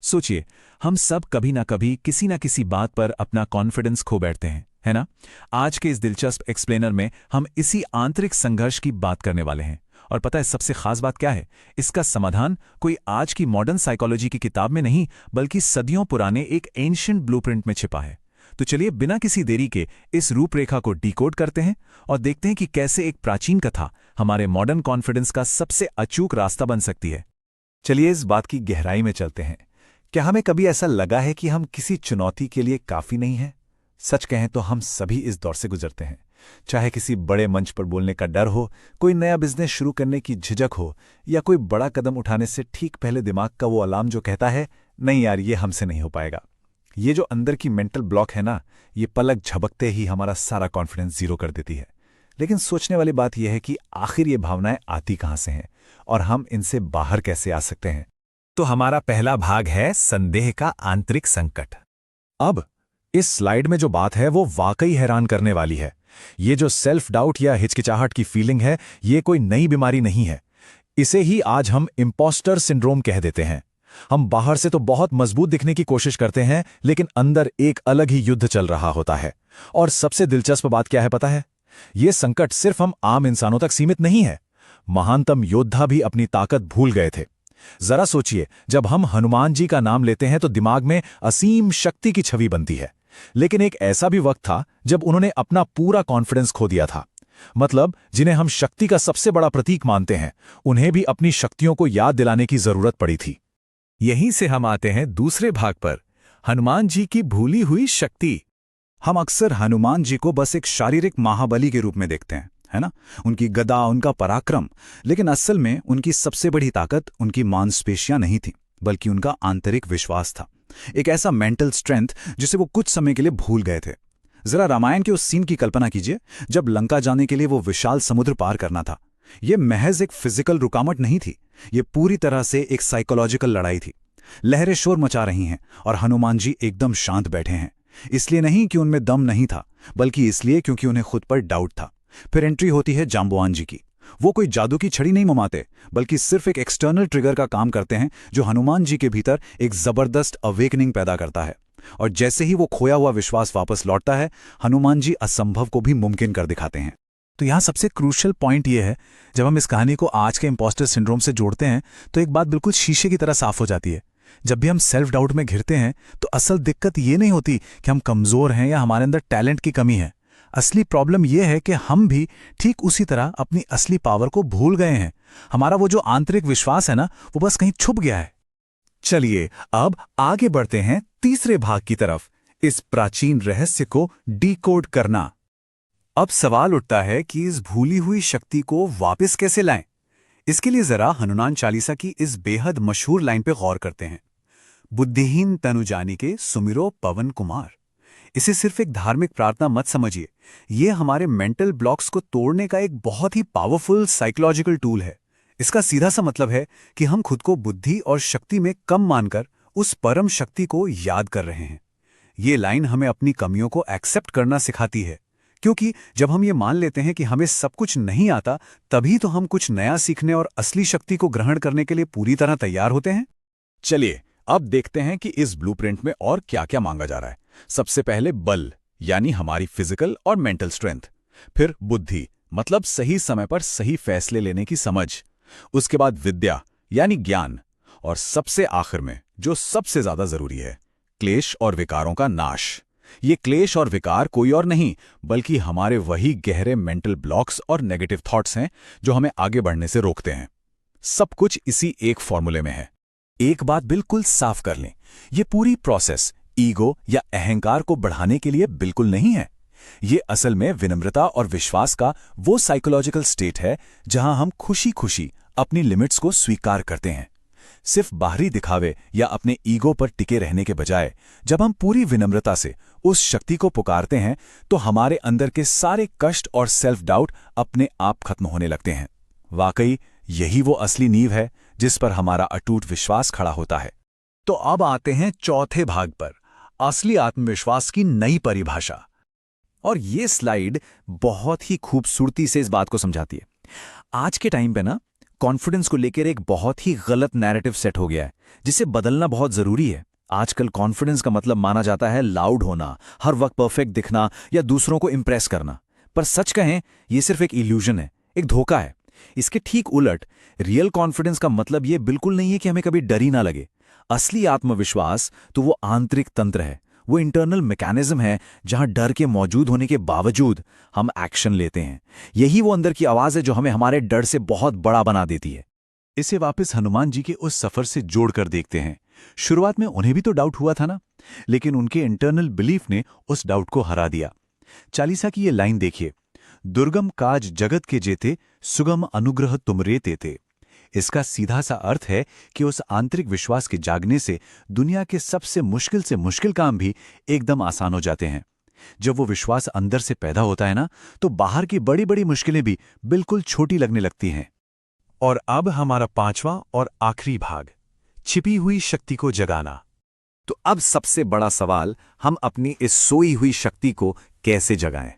सोचिए, हम सब कभी ना कभी किसी ना किसी बात पर अपना कॉन्फिडेंस खो बैठते हैं, है ना? आज के इस दिलचस्प एक्सप्लेनर में हम इसी आंतरिक संघर्ष की बात करने वाले हैं। और पता है सबसे खास बात क्या है? इसका समाधान कोई आज की मॉडर्न साइकोलॉजी की किताब में नहीं, बल्कि सदियों पुराने एक एंशिएंट ब्लूप्रिंट में छिपा है। तो चलिए बिना किसी देरी के इस रूपरेखा को डिकोड करते हैं और देखते हैं कि कैसे एक प्राचीन कथा हमारे मॉडर्न कॉन्फिडेंस का सबसे अचूक रास्ता बन सकती है। चलिए इस बात की गहराई में चलते हैं। क्या हमें कभी ऐसा लगा है कि हम किसी चुनौती के लिए काफी नहीं हैं? सच कहें तो हम सभी इस दौर से गुजरते हैं। चाहे किसी बड़े मंच पर बोलने का डर हो, कोई नया बिजनेस शुरू करने की झिझक हो, या कोई बड़ा कदम उठाने से ठीक पहले दिमाग का वो अलार्म जो कहता है नहीं यार ये हमसे नहीं हो पाएगा। ये जो अंदर की मेंटल ब्लॉक है ना, ये पलक झपकते ही हमारा सारा कॉन्फिडेंस जीरो कर देती है। लेकिन सोचने वाली बात यह है कि आखिर ये भावनाएं आती कहां से हैं और हम इनसे बाहर कैसे आ सकते हैं। तो हमारा पहला भाग है संदेह का आंतरिक संकट। अब इस स्लाइड में जो बात है वो वाकई हैरान करने वाली है। ये जो सेल्फ डाउट या हिचकिचाहट की फीलिंग है, ये कोई नई बीमारी नहीं है। इसे ही आज हम इम्पोस्टर सिंड्रोम कह देते हैं। हम बाहर से तो बहुत मजबूत दिखने की कोशिश करते हैं, लेकिन अंदर एक अलग ही युद्ध चल रहा होता है। और सबसे दिलचस्प बात क्या है पता है? ये संकट सिर्फ हम आम इंसानों तक सीमित नहीं है। महानतम योद्धा भी अपनी ताकत भूल गए थे। जरा सोचिए, जब हम हनुमान जी का नाम लेते हैं तो दिमाग में असीम शक्ति की छवि बनती है। लेकिन एक ऐसा भी वक्त था जब उन्होंने अपना पूरा कॉन्फिडेंस खो दिया था। मतलब जिन्हें हम शक्ति का सबसे बड़ा प्रतीक मानते हैं, उन्हें भी अपनी शक्तियों को याद दिलाने की जरूरत पड़ी थी। यहीं से हम आते हैं दूसरे भाग पर, हनुमान जी की भूली हुई शक्ति। हम अक्सर हनुमान जी को बस एक शारीरिक महाबली के रूप में देखते हैं, है ना? उनकी गदा, उनका पराक्रम। लेकिन असल में उनकी सबसे बड़ी ताकत उनकी मांसपेशियां नहीं थी, बल्कि उनका आंतरिक विश्वास था। एक ऐसा मेंटल स्ट्रेंथ जिसे वो कुछ समय के लिए भूल गए थे। जरा रामायण के उस सीन की कल्पना कीजिए, जब लंका जाने के लिए वो विशाल समुद्र पार करना था। ये महज एक फिजिकल रुकावट नहीं थी, ये पूरी तरह से एक साइकोलॉजिकल लड़ाई थी। लहरें शोर मचा रही हैं और हनुमान जी एकदम शांत बैठे हैं। इसलिए नहीं कि उनमें दम नहीं था, बल्कि इसलिए क्योंकि उन्हें खुद पर डाउट था। फिर एंट्री होती है जांबुआन जी की। वो कोई जादू की छड़ी नहीं ममाते, बल्कि सिर्फ एक एक्सटर्नल ट्रिगर का काम करते हैं, जो हनुमान जी के भीतर एक जबरदस्त अवेकनिंग पैदा करता है। और जैसे ही वो खोया हुआ विश्वास वापस लौटता है, हनुमान जी असंभव को भी मुमकिन कर दिखाते हैं। तो यहाँ सबसे क्रूशियल पॉइंट ये है, जब हम इस कहानी को आज के इम्पोस्टर सिंड्रोम से जोड़ते हैं तो एक बात बिल्कुल शीशे की तरह साफ हो जाती है। जब भी हम सेल्फ डाउट में घिरते हैं तो असल दिक्कत ये नहीं होती कि हम कमज़ोर हैं या हमारे अंदर टैलेंट की कमी है। असली प्रॉब्लम यह है कि हम भी ठीक उसी तरह अपनी असली पावर को भूल गए हैं। हमारा वो जो आंतरिक विश्वास है ना, वो बस कहीं छुप गया है। चलिए अब आगे बढ़ते हैं तीसरे भाग की तरफ, इस प्राचीन रहस्य को डिकोड करना। अब सवाल उठता है कि इस भूली हुई शक्ति को वापस कैसे लाएं? इसके लिए जरा हनुमान चालीसा की इस बेहद मशहूर लाइन पे गौर करते हैं। बुद्धिहीन तनु जानिके सुमिरो पवन कुमार। इसे सिर्फ एक धार्मिक प्रार्थना मत समझिए, ये हमारे मेंटल ब्लॉक्स को तोड़ने का एक बहुत ही पावरफुल साइकोलॉजिकल टूल है। इसका सीधा सा मतलब है कि हम खुद को बुद्धि और शक्ति में कम मानकर उस परम शक्ति को याद कर रहे हैं। ये लाइन हमें अपनी कमियों को एक्सेप्ट करना सिखाती है, क्योंकि जब हम ये मान लेते हैं कि हमें सब कुछ नहीं आता, तभी तो हम कुछ नया सीखने और असली शक्ति को ग्रहण करने के लिए पूरी तरह तैयार होते हैं। चलिए अब देखते हैं कि इस ब्लूप्रिंट में और क्या क्या मांगा जा रहा है। सबसे पहले बल, यानी हमारी फिजिकल और मेंटल स्ट्रेंथ। फिर बुद्धि, मतलब सही समय पर सही फैसले लेने की समझ। उसके बाद विद्या, यानी ज्ञान। और सबसे आखिर में जो सबसे ज्यादा जरूरी है, क्लेश और विकारों का नाश। ये क्लेश और विकार कोई और नहीं, बल्कि हमारे वही गहरे मेंटल ब्लॉक्स और नेगेटिव थॉट्स हैं जो हमें आगे बढ़ने से रोकते हैं। सब कुछ इसी एक फॉर्मूले में है। एक बात बिल्कुल साफ कर लें, ये पूरी प्रोसेस ईगो या अहंकार को बढ़ाने के लिए बिल्कुल नहीं है। ये असल में विनम्रता और विश्वास का वो साइकोलॉजिकल स्टेट है जहां हम खुशी खुशी अपनी लिमिट्स को स्वीकार करते हैं। सिर्फ बाहरी दिखावे या अपने ईगो पर टिके रहने के बजाय जब हम पूरी विनम्रता से उस शक्ति को पुकारते हैं, तो हमारे अंदर के सारे कष्ट और सेल्फ डाउट अपने आप खत्म होने लगते हैं। वाकई यही वो असली नींव है जिस पर हमारा अटूट विश्वास खड़ा होता है। तो अब आते हैं चौथे भाग पर, असली आत्मविश्वास की नई परिभाषा। और ये स्लाइड बहुत ही खूबसूरती से इस बात को समझाती है। आज के टाइम पे ना कॉन्फिडेंस को लेकर एक बहुत ही गलत नैरेटिव सेट हो गया है, जिसे बदलना बहुत जरूरी है। आजकल कॉन्फिडेंस का मतलब माना जाता है लाउड होना, हर वक्त परफेक्ट दिखना या दूसरों को इंप्रेस करना। पर सच कहें, यह सिर्फ एक इल्यूजन है, एक धोखा है। इसके ठीक उलट, रियल कॉन्फिडेंस का मतलब यह बिल्कुल नहीं है कि हमें कभी डर ही ना लगे। असली आत्मविश्वास तो वो आंतरिक तंत्र है, वो इंटरनल मैकेनिज्म है जहां डर के मौजूद होने के बावजूद हम एक्शन लेते हैं। यही वो अंदर की आवाज है जो हमें हमारे डर से बहुत बड़ा बना देती है। इसे वापस हनुमान जी के उस सफर से जोड़कर देखते हैं। शुरुआत में उन्हें भी तो डाउट हुआ था ना, लेकिन उनके इंटरनल बिलीफ ने उस डाउट को हरा दिया। चालीसा की ये लाइन देखिए, दुर्गम काज जगत के जेते, सुगम अनुग्रह तुमरे तेते। इसका सीधा सा अर्थ है कि उस आंतरिक विश्वास के जागने से दुनिया के सबसे मुश्किल काम भी एकदम आसान हो जाते हैं। जब वो विश्वास अंदर से पैदा होता है ना, तो बाहर की बड़ी बड़ी मुश्किलें भी बिल्कुल छोटी लगने लगती हैं। और अब हमारा 5वां और आखिरी भाग, छिपी हुई शक्ति को जगाना। तो अब सबसे बड़ा सवाल, हम अपनी इस सोई हुई शक्ति को कैसे जगाएं?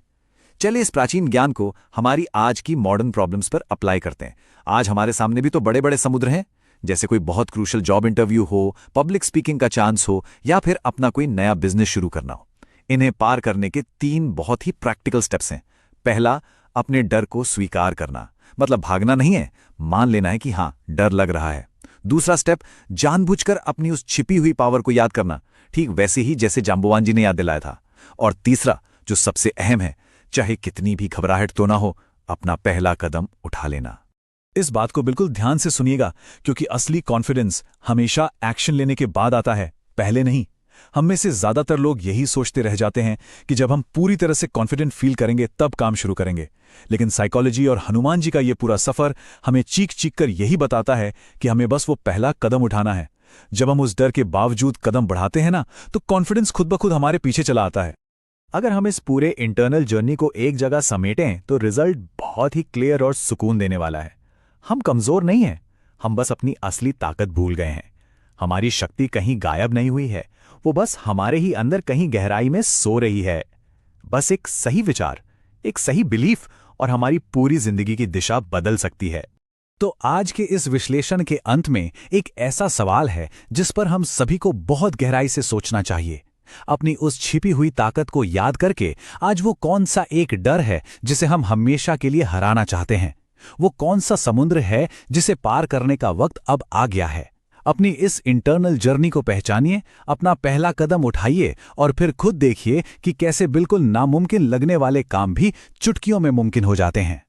चलिए इस प्राचीन ज्ञान को हमारी आज की मॉडर्न प्रॉब्लम्स पर अप्लाई करते हैं। आज हमारे सामने भी तो बड़े बड़े समुद्र हैं, जैसे कोई बहुत क्रूशल जॉब इंटरव्यू हो, पब्लिक स्पीकिंग का चांस हो, या फिर अपना कोई नया बिजनेस शुरू करना हो। इन्हें पार करने के 3 बहुत ही प्रैक्टिकल स्टेप्स हैं। पहला, अपने डर को स्वीकार करना, मतलब भागना नहीं है, मान लेना है कि हाँ, डर लग रहा है। दूसरा स्टेप, जानबूझकर अपनी उस छिपी हुई पावर को याद करना, ठीक वैसे ही जैसे जांबुवान जी ने याद दिलाया था। और तीसरा, जो सबसे अहम है, चाहे कितनी भी घबराहट तो ना हो, अपना पहला कदम उठा लेना। इस बात को बिल्कुल ध्यान से सुनिएगा, क्योंकि असली कॉन्फिडेंस हमेशा एक्शन लेने के बाद आता है, पहले नहीं। हम में से ज्यादातर लोग यही सोचते रह जाते हैं कि जब हम पूरी तरह से कॉन्फिडेंट फील करेंगे तब काम शुरू करेंगे। लेकिन साइकोलॉजी और हनुमान जी का ये पूरा सफर हमें चीख चीख कर यही बताता है कि हमें बस वो पहला कदम उठाना है। जब हम उस डर के बावजूद कदम बढ़ाते हैं ना, तो कॉन्फिडेंस खुद ब खुद हमारे पीछे चला आता है। अगर हम इस पूरे इंटरनल जर्नी को एक जगह समेटें, तो रिजल्ट बहुत ही क्लियर और सुकून देने वाला है। हम कमजोर नहीं हैं, हम बस अपनी असली ताकत भूल गए हैं। हमारी शक्ति कहीं गायब नहीं हुई है, वो बस हमारे ही अंदर कहीं गहराई में सो रही है। बस एक सही विचार, एक सही बिलीफ, और हमारी पूरी जिंदगी की दिशा बदल सकती है। तो आज के इस विश्लेषण के अंत में एक ऐसा सवाल है जिस पर हम सभी को बहुत गहराई से सोचना चाहिए। अपनी उस छिपी हुई ताकत को याद करके आज वो कौन सा एक डर है जिसे हम हमेशा के लिए हराना चाहते हैं? वो कौन सा समुद्र है जिसे पार करने का वक्त अब आ गया है? अपनी इस इंटरनल जर्नी को पहचानिए, अपना पहला कदम उठाइए और फिर खुद देखिए कि कैसे बिल्कुल नामुमकिन लगने वाले काम भी चुटकियों में मुमकिन हो जाते हैं।